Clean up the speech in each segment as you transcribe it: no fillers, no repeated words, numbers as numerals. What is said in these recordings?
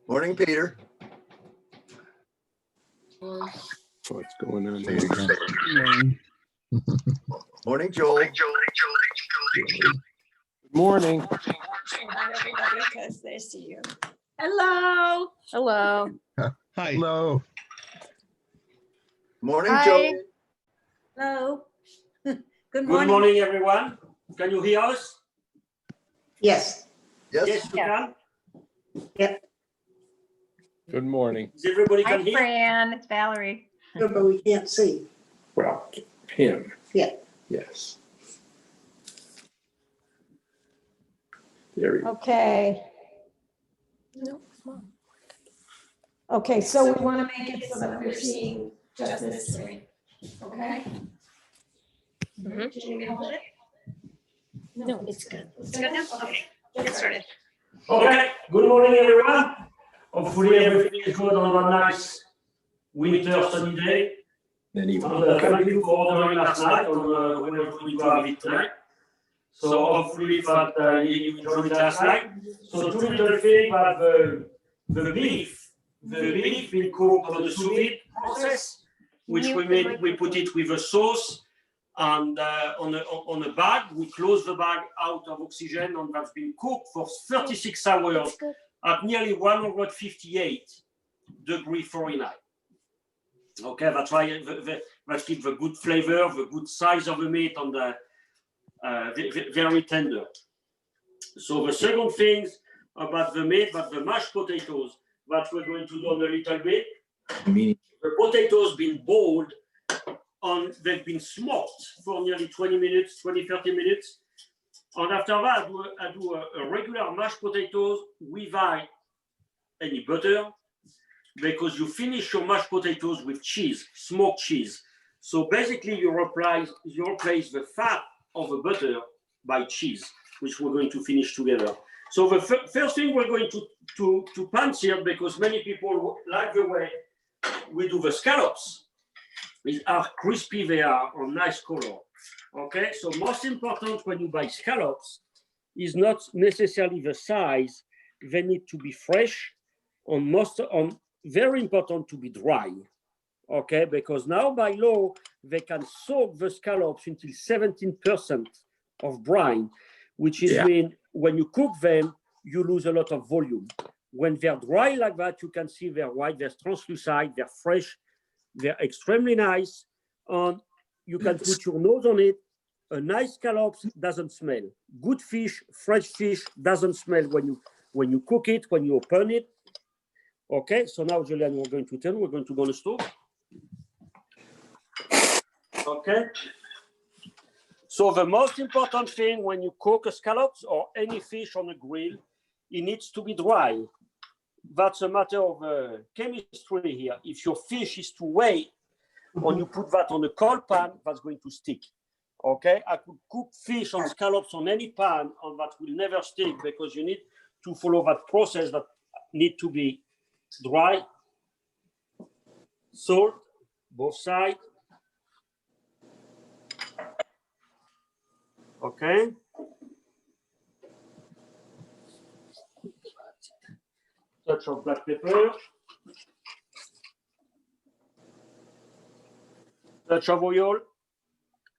Morning, Peter. What's going on Say it here? again. Morning, Joel. Good morning. Say hi, everybody, because they see you. Hello. Hello. Hi. Hello. Morning, Hi. Joel. Hello. Good Good morning. morning, everyone. Can you hear us? Yes. Yes. Yes, you Yes. can. Good morning. Is everybody Hi, can hear? Fran. It's Valerie. Good, but we can't see. Well, him. Yeah. Yes. There we go. Okay. Okay, so we want to make it so that we're seeing just this screen, okay? Mhm. Do you need me to hold it? No, it's good. It's good now? Okay, get started. Okay. Good morning, everyone. Hopefully everything is good on a nice winter sunny day. Then he And thank you for ordering last night on when we're going to have it tonight. So hopefully that you enjoyed it last night. So two little things about the beef. The beef been cooked on the sous vide process, which we put it with a sauce and on a bag. We close the bag out of oxygen, and that's been cooked for 36 hours at nearly 158 degrees Fahrenheit. Okay, that's why that gives the good flavor, the good size of the meat, and very tender. So the second thing about the meat, about the mashed potatoes, that we're going to do in a little bit. The potatoes been boiled and they've been smoked for nearly 20 minutes, 30 minutes. And after that, I do a regular mashed potatoes without any butter, because you finish your mashed potatoes with cheese, smoked cheese. So basically you replace the fat of the butter by cheese, which we're going to finish together. So the first thing we're going to pan sear, because many people like the way we do the scallops. They are crispy, they are a nice color. Okay, so most important when you buy scallops is not necessarily the size. They need to be fresh, and very important to be dry. Okay, because now by law they can soak the scallops until 17% of brine, which is mean when you cook them you lose a lot of volume. When they're dry like that, you can see they're white, they're translucent, they're fresh, they're extremely nice, and you can put your nose on it. A nice scallops doesn't smell. Good fish, fresh fish doesn't smell when you cook it, when you open it. Okay, so now Julian, we're going to go on the stove. Okay. So the most important thing when you cook a scallops or any fish on a grill, it needs to be dry. That's a matter of chemistry here. If your fish is too wet, and you put that on a cold pan, that's going to stick. Okay, I could cook fish and scallops on any pan, and that will never stick, because you need to follow that process that need to be dry, salt, both sides. Okay. Touch of black pepper. Touch of oil.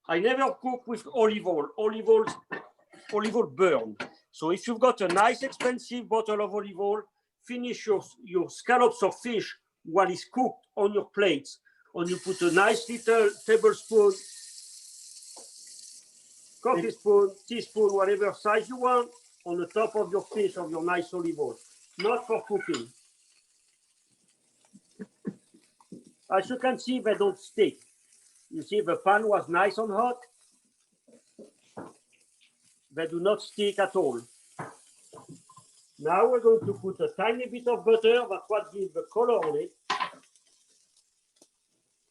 I never cook with olive oil. Olive oil burn. So if you've got a nice expensive bottle of olive oil, finish your scallops of fish while it's cooked on your plates, and you put a nice little tablespoon, coffee spoon, teaspoon, whatever size you want, on the top of your fish of your nice olive oil. Not for cooking. As you can see, they don't stick. You see, the pan was nice and hot. They do not stick at all. Now we're going to put a tiny bit of butter. That's what gives the color on it.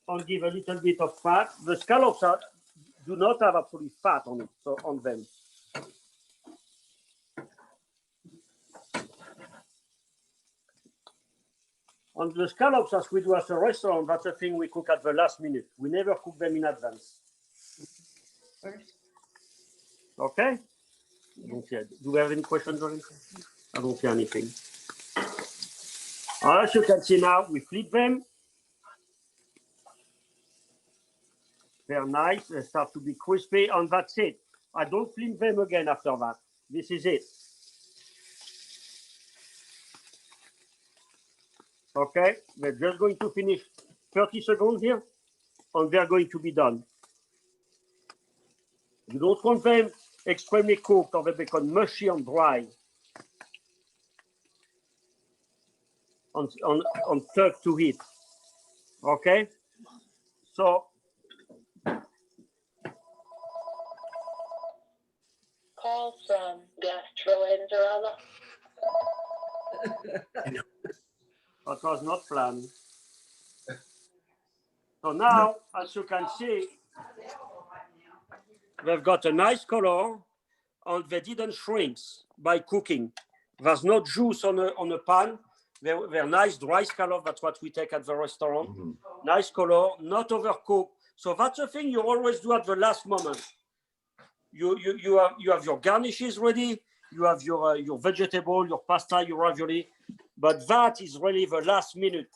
And give a little bit of fat. The scallops do not have absolutely fat on it, so on them. On the scallops, as we do at a restaurant, that's a thing we cook at the last minute. We never cook them in advance. Okay? Do we have any questions on it? I don't see anything. As you can see now, we flip them. They're nice. They start to be crispy, and that's it. I don't flip them again after that. This is it. Okay, we're just going to finish 30 seconds here, and they're going to be done. You don't want them extremely cooked, or they become mushy and dry. On tough to eat. Okay, so Call from gastroenterologist. that was not planned. So now, as you can see, they've got a nice color, and they didn't shrink by cooking. There's no juice on a pan. They're nice dry scallop. That's what we take at the restaurant. Mm-hmm. Nice color, not overcooked. So that's the thing you always do at the last moment. You have your garnishes ready. You have your vegetable, your pasta, your ravioli. But that is really the last minute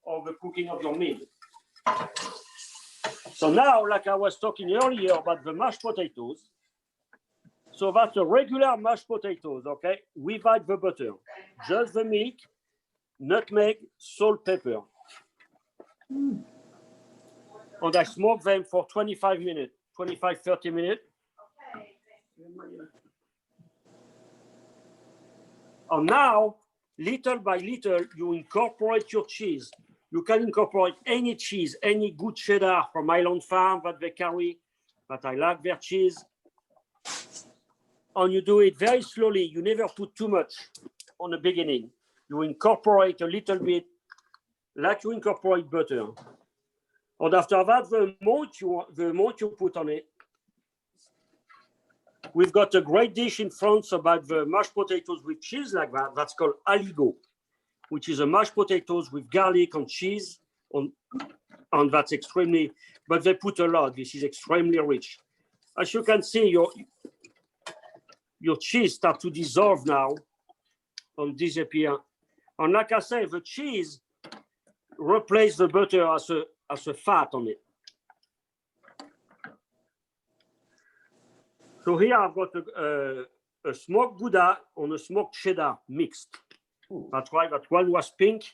of the cooking of your meal. So now, like I was talking earlier about the mashed potatoes. So that's a regular mashed potatoes, okay? Without the butter, just the milk, nutmeg, salt, pepper. And I smoke them for 25 minutes, 25, 30 minutes. And now, little by little, you incorporate your cheese. You can incorporate any cheese, any good cheddar from Island Farm that they carry, that I like their cheese. And you do it very slowly. You never put too much on the beginning. You incorporate a little bit, like you incorporate butter. And after that, the more you put on it. We've got a great dish in France about the mashed potatoes with cheese like that. That's called aligot, which is a mashed potatoes with garlic and cheese. And that's extremely, but they put a lot. This is extremely rich. As you can see, your cheese starts to dissolve now and disappear. And like I say, the cheese replaces the butter as a fat on it. So here I've got a smoked Gouda and a smoked cheddar mixed. That's why that one was pink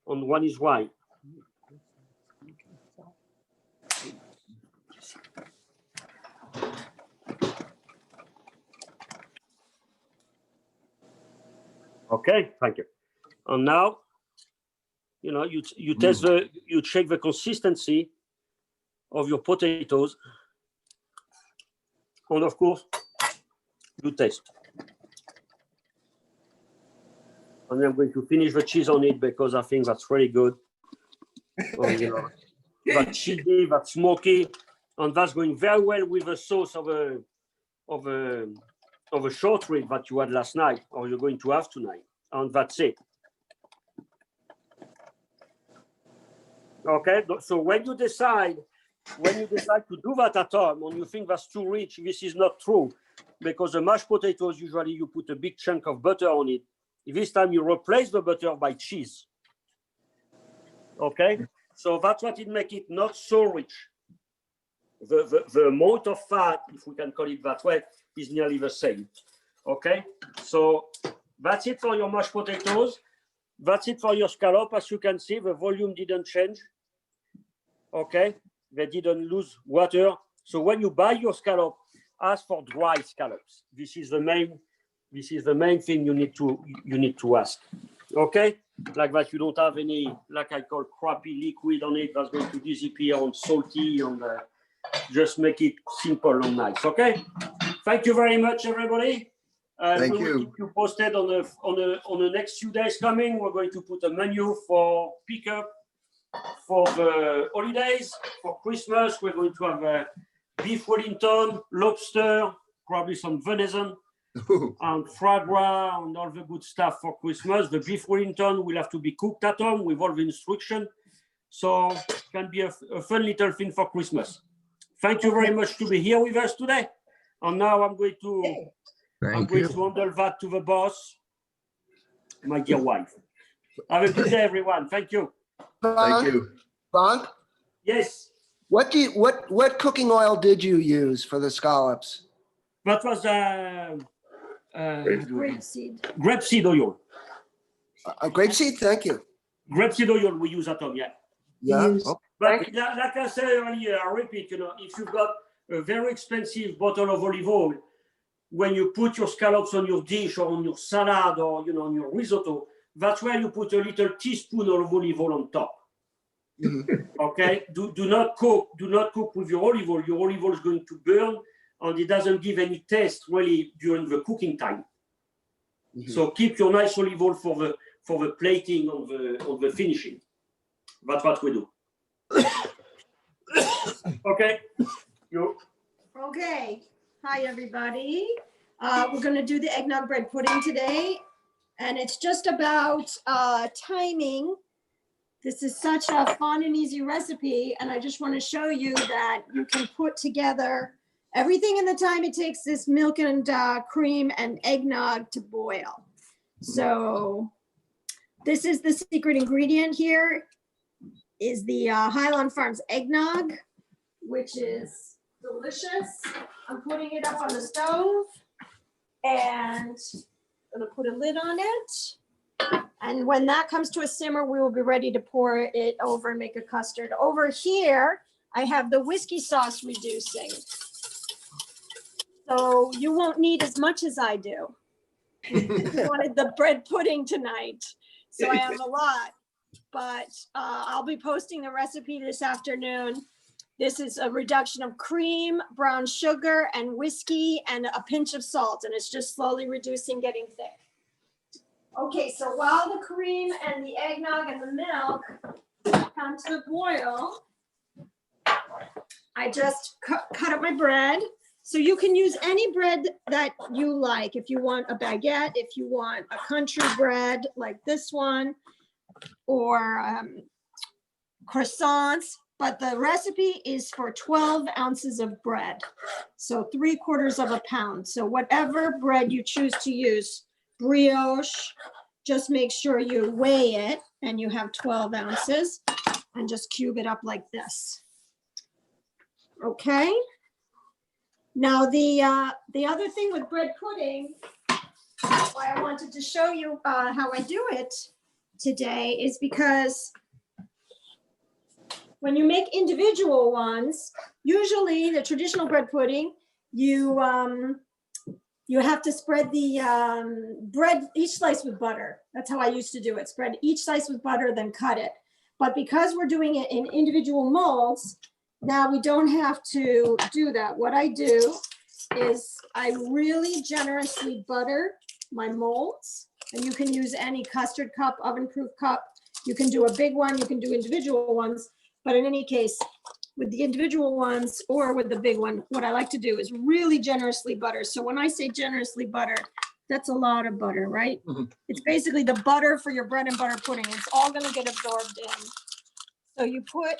and one is white. Okay, thank you. And now, you test you check the consistency of your potatoes. And of course, you taste. And I'm going to finish the cheese on it because I think that's really good. That's cheesy, that's smoky, and that's going very well with the sauce of a short rib that you had last night, or you're going to have tonight. And that's it. Okay, so when you decide to do that at home and you think that's too rich, this is not true, because the mashed potatoes, usually you put a big chunk of butter on it. This time you replace the butter by cheese. Okay, so that's what it makes it not so rich. The amount of fat, if we can call it that way, is nearly the same. Okay, so that's it for your mashed potatoes. That's it for your scallop. As you can see, the volume didn't change. Okay, they didn't lose water. So when you buy your scallop, ask for dry scallops. This is the main thing you need to ask. Okay, like that you don't have any, like I call, crappy liquid on it that's going to disappear and salty, and just make it simple and nice. Okay, thank you very much, everybody. Thank we will you. keep you posted on the next few days coming. We're going to put a menu for pickup for the holidays. For Christmas, we're going to have beef Wellington, lobster, probably some venison, and foie gras and all the good stuff for Christmas. The beef Wellington will have to be cooked at home with all the instruction. So it can be a fun little thing for Christmas. Thank you very much to be here with us today. And now I'm going to handle that to the boss, my dear wife. Have a good day, everyone. Thank you. Thank you. Bonk, Yes, what cooking oil did you use for the scallops? that was Grapeseed. grapeseed oil. Grapeseed, thank you. Grapeseed oil we use at home, yeah. Yeah, Use- oh, But like I said earlier, I repeat, if you've got a very expensive bottle of olive oil, when you put your scallops on your dish or on your salad or on your risotto, that's where you put a little teaspoon of olive oil on top. Mhm. Okay? Do not cook with your olive oil. Your olive oil is going to burn and it doesn't give any taste really during the cooking time. Mhm. So keep your nice olive oil for the plating of the finishing. That's what we do. Okay. You. Okay, hi, everybody. We're gonna do the eggnog bread pudding today, and it's just about timing. This is such a fun and easy recipe, and I just want to show you that you can put together everything in the time it takes this milk and cream and eggnog to boil. So this is the secret ingredient here, is the Highland Farms eggnog, which is delicious. I'm putting it up on the stove and gonna put a lid on it. And when that comes to a simmer, we will be ready to pour it over and make a custard. Over here, I have the whiskey sauce reducing. So you won't need as much as I do. I wanted the bread pudding tonight, so I have a lot. But I'll be posting the recipe this afternoon. This is a reduction of cream, brown sugar, and whiskey, and a pinch of salt, and it's just slowly reducing, getting thick. Okay, so while the cream and the eggnog and the milk come to the boil, I just cut up my bread. So you can use any bread that you like. If you want a baguette, if you want a country bread like this one, or croissants, but the recipe is for 12 ounces of bread. So 3/4 pound. So whatever bread you choose to use, brioche, just make sure you weigh it and you have 12 ounces and just cube it up like this. Okay. Now the other thing with bread pudding, why I wanted to show you how I do it today, is because when you make individual ones, usually the traditional bread pudding, you have to spread the bread, each slice with butter. That's how I used to do it. Spread each slice with butter, then cut it. But because we're doing it in individual molds, now we don't have to do that. What I do is I really generously butter my molds, and you can use any custard cup, oven-proof cup. You can do a big one, you can do individual ones, but in any case, with the individual ones or with the big one, what I like to do is really generously butter. So when I say generously butter, that's a lot of butter, right? Mhm. It's basically the butter for your bread and butter pudding. It's all gonna get absorbed in. So you put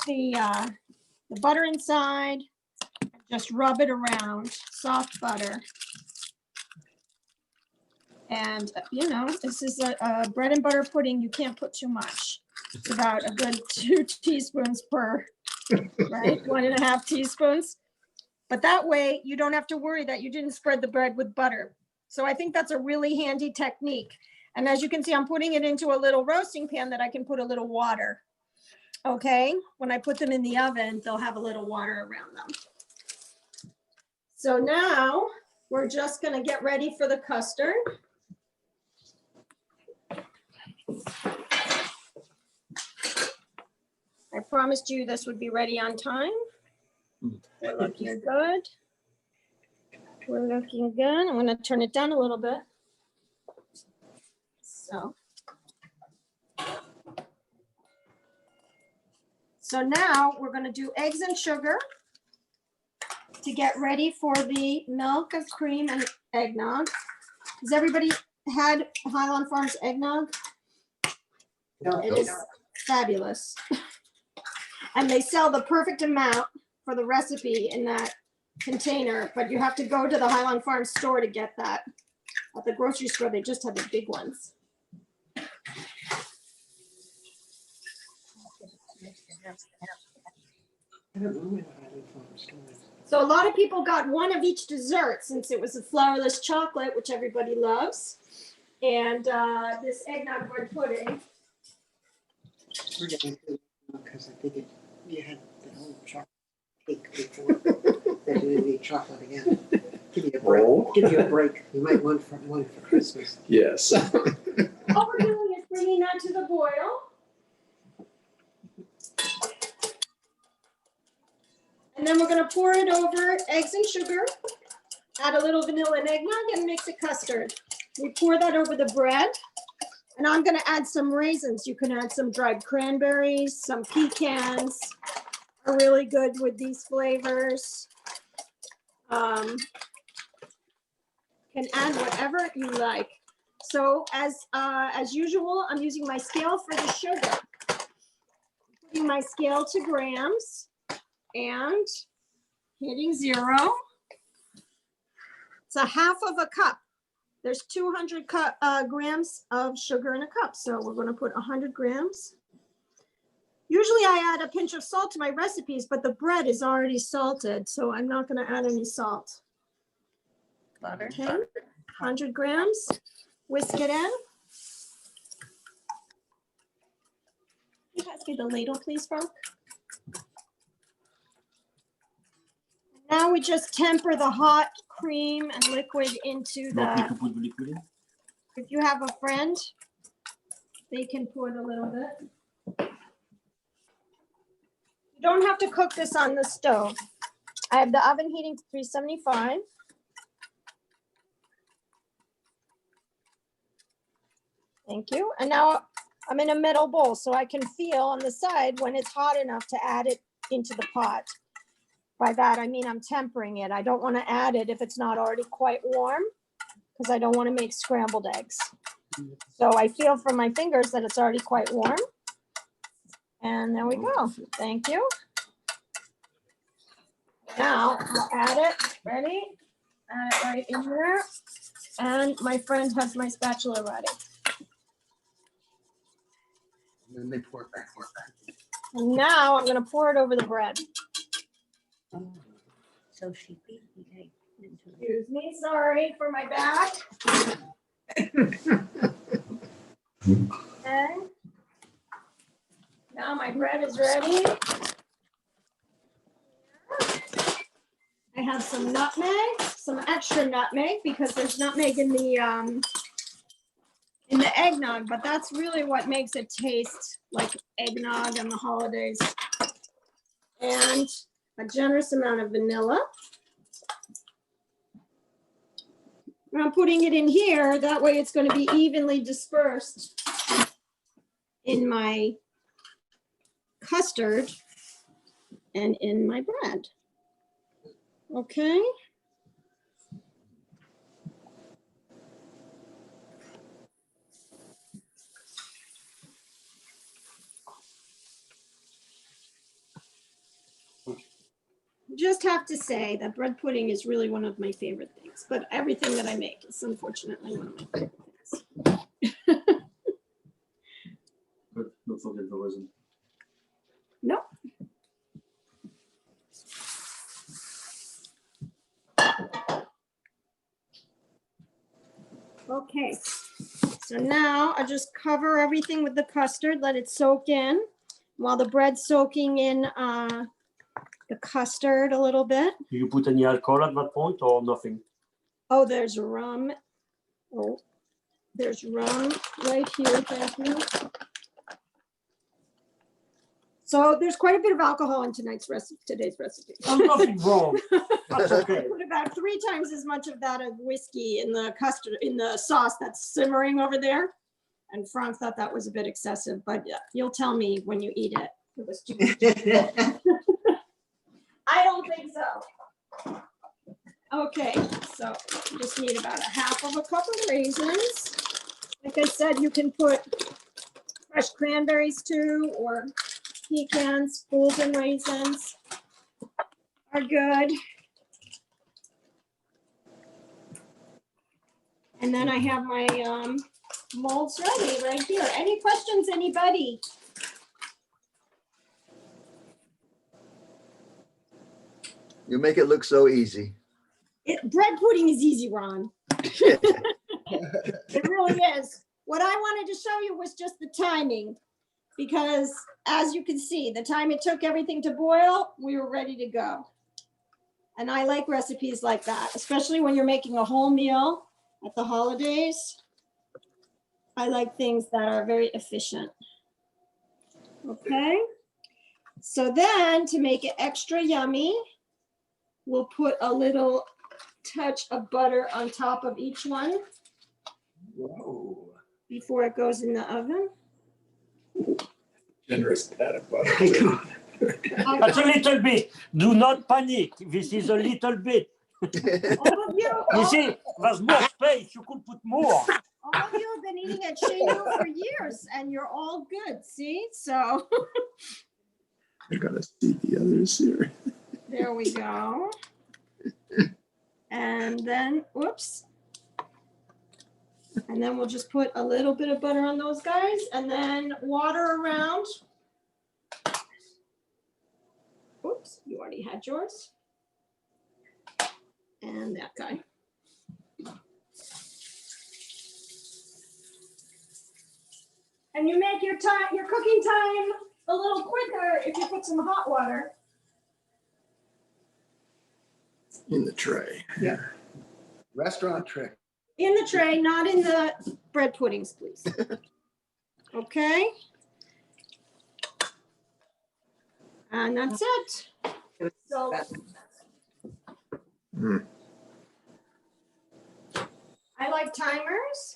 the butter inside, just rub it around, soft butter. And this is a bread and butter pudding. You can't put too much. It's about a good 2 teaspoons per, right? 1.5 teaspoons. But that way you don't have to worry that you didn't spread the bread with butter. So I think that's a really handy technique. And as you can see, I'm putting it into a little roasting pan that I can put a little water. Okay, when I put them in the oven, they'll have a little water around them. So now we're just gonna get ready for the custard. I promised you this would be ready on time. We're looking good. We're looking good. I'm gonna turn it down a little bit. So now we're gonna do eggs and sugar to get ready for the milk and cream and eggnog. Has everybody had Highland Farms eggnog? It is fabulous. And they sell the perfect amount for the recipe in that container, but you have to go to the Highland Farms store to get that. At the grocery store, they just have the big ones. So a lot of people got one of each dessert since it was a flourless chocolate, which everybody loves. And this eggnog bread pudding. We're getting through because I think you had the whole chocolate cake before. They're doing the chocolate again. Give you a break. Oh. Give you a break. You might want one for Christmas. Yes. All we're doing is bringing that to the boil. And then we're gonna pour it over eggs and sugar, add a little vanilla and eggnog and mix a custard. We pour that over the bread. And I'm gonna add some raisins. You can add some dried cranberries, some pecans are really good with these flavors. Can add whatever you like. So as usual, I'm using my scale for the sugar. Putting my scale to grams and hitting 0. It's a half of a cup. There's 200 grams of sugar in a cup. So we're going to put 100 grams. Usually I add a pinch of salt to my recipes, but the bread is already salted, so I'm not going to add any salt. Butter. Okay, 100 grams. Whisk it in. Can you pass me the ladle, please, Frank? Now we just temper the hot cream and liquid into the, if you have a friend, they can put a little bit. You don't have to cook this on the stove. I have the oven heating to 375. Thank you. And now I'm in a metal bowl, so I can feel on the side when it's hot enough to add it into the pot. By that, I mean I'm tempering it. I don't want to add it if it's not already quite warm, because I don't want to make scrambled eggs. So I feel from my fingers that it's already quite warm. And there we go. Thank you. Now I'll add it. Ready? Add it right in there. And my friend has my spatula ready. And then they pour it back. And now I'm going to pour it over the bread. So she beat me. Excuse me, sorry for my back. Okay. Now my bread is ready. I have some nutmeg, some extra nutmeg because there's nutmeg in the eggnog, but that's really what makes it taste like eggnog on the holidays. And a generous amount of vanilla. And I'm putting it in here, that way it's going to be evenly dispersed in my custard and in my bread. Okay. Just have to say that bread pudding is really one of my favorite things, but everything that I make is unfortunately one of my favorite things. But don't forget the raisin. Nope. Okay, so now I just cover everything with the custard, let it soak in while the bread's soaking in the custard a little bit. Do you put any alcohol at that point or nothing? Oh, there's rum. Oh, there's rum right here, thank you. So there's quite a bit of alcohol in today's recipe. Oh, nothing wrong. That's I okay. put about 3 times as much of that of whiskey in the custard, in the sauce that's simmering over there. And Frank thought that was a bit excessive, but you'll tell me when you eat it. It was too much. I don't think so. Okay, so you just need about a half of a cup of raisins. Like I said, you can put fresh cranberries too, or pecans, golden raisins are good. And then I have my Mold's ready right here. Any questions, anybody? You make it look so easy. Bread pudding is easy, Ron. It really is. What I wanted to show you was just the timing, because as you can see, the time it took everything to boil, we were ready to go. And I like recipes like that, especially when you're making a whole meal at the holidays. I like things that are very efficient. Okay. So then to make it extra yummy, we'll put a little touch of butter on top of each one Whoa. before it goes in the oven. Generous pat of butter. I know. That's a little bit. Do not panic. This is a little bit. All of you, You see, there's more space. You could put more. all of you have been eating at Shanu for years and you're all good, see? So I gotta see the others here. there we go. And then, whoops. And then we'll just put a little bit of butter on those guys and then water around. Oops, you already had yours. And that guy. And you make your cooking time a little quicker if you put some hot water. In the tray. Restaurant trick. In the tray, not in the bread puddings, please. Okay. And that's it. So Mm. I like timers.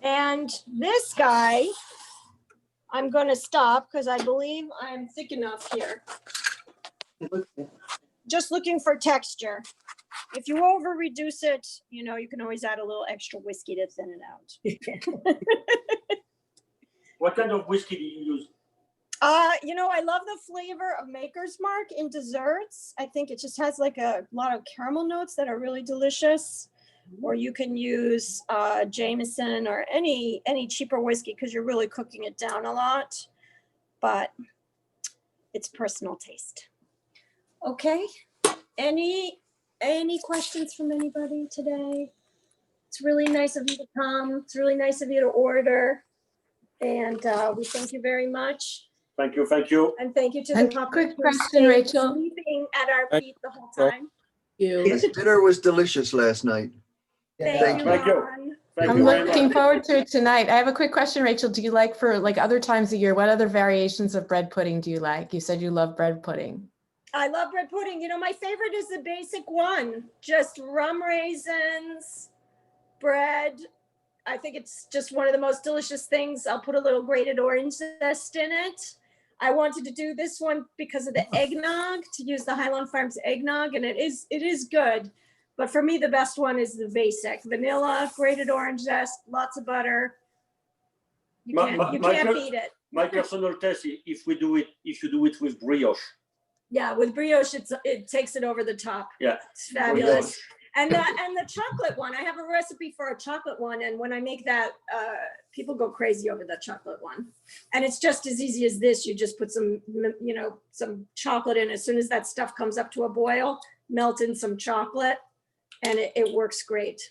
And this guy, I'm going to stop because I believe I'm thick enough here. Just looking for texture. If you over reduce it, you know, you can always add a little extra whiskey to thin it out. What kind of whiskey do you use? You know, I love the flavor of Maker's Mark in desserts. I think it just has like a lot of caramel notes that are really delicious. Or you can use Jameson or any cheaper whiskey because you're really cooking it down a lot. But it's personal taste. Okay. Any questions from anybody today? It's really nice of you to come. It's really nice of you to order. And we thank you very much. Thank you, thank you. And thank you to the And couple quick who question, stayed Rachel. sleeping at our feet the whole time. Yes, dinner was delicious last night. Thank you, Thank you. Ron. Thank I'm you very looking much. forward to it tonight. I have a quick question, Rachel. Do you like for like other times of year, what other variations of bread pudding do you like? You said you love bread pudding. I love bread pudding. You know, my favorite is the basic one. Just rum raisins, bread. I think it's just one of the most delicious things. I'll put a little grated orange zest in it. I wanted to do this one because of the eggnog, to use the Highland Farms eggnog, and it is good. But for me, the best one is the basic vanilla, grated orange zest, lots of butter. You can't beat it. My personal taste, if you do it with brioche. Yeah, with brioche, it takes it over the top. Yeah. It's fabulous. And the chocolate one, I have a recipe for a chocolate one. And when I make that, people go crazy over the chocolate one. And it's just as easy as this. You just put some chocolate in. As soon as that stuff comes up to a boil, melt in some chocolate and it works great.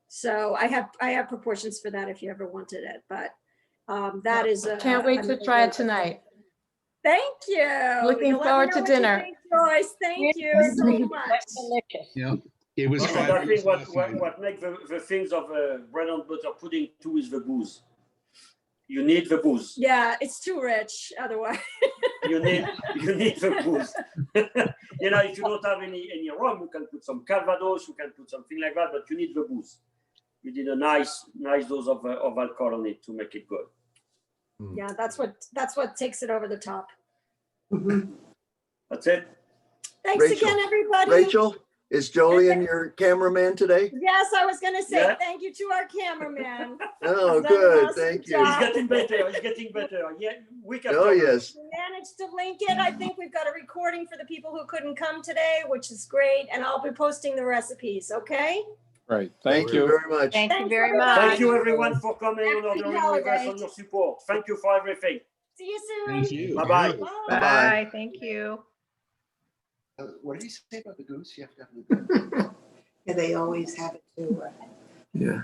So I have proportions for that if you ever wanted it, but that is a. Can't wait to try it tonight. Thank you. Looking You'll let me forward know to what you dinner. think, Joyce, thank you so much. Yeah, it was I fabulous. think last night. what makes the things of bread and butter pudding too is the booze. You need the booze. Yeah, it's too rich otherwise. You need the booze. You know, if you don't have any rum, you can put some Calvados, you can put something like that, but you need the booze. You need a nice dose of alcohol on it to make it good. Yeah, that's what takes it over the top. That's it. Thanks Rachel. again, everybody. Rachel, is Jolien your cameraman today? Yes, I was gonna say Yeah. thank you to our cameraman. Oh, He's done an good, awesome thank you. He's job. getting better. He's getting better. Yeah, week after Oh, week. yes. We managed to link it. I think we've got a recording for the people who couldn't come today, which is great. And I'll be posting the recipes, okay? Right. Thank you. very much. Thank you Thanks, very everybody. much. Thank you everyone for coming on Happy ordering with us on holidays. your support. Thank you for everything. See you soon. Thank you. Bye-bye. Bye. Bye, thank you. What did he say about the goose? You have to have the goose. Yeah, they always have it too. Yeah.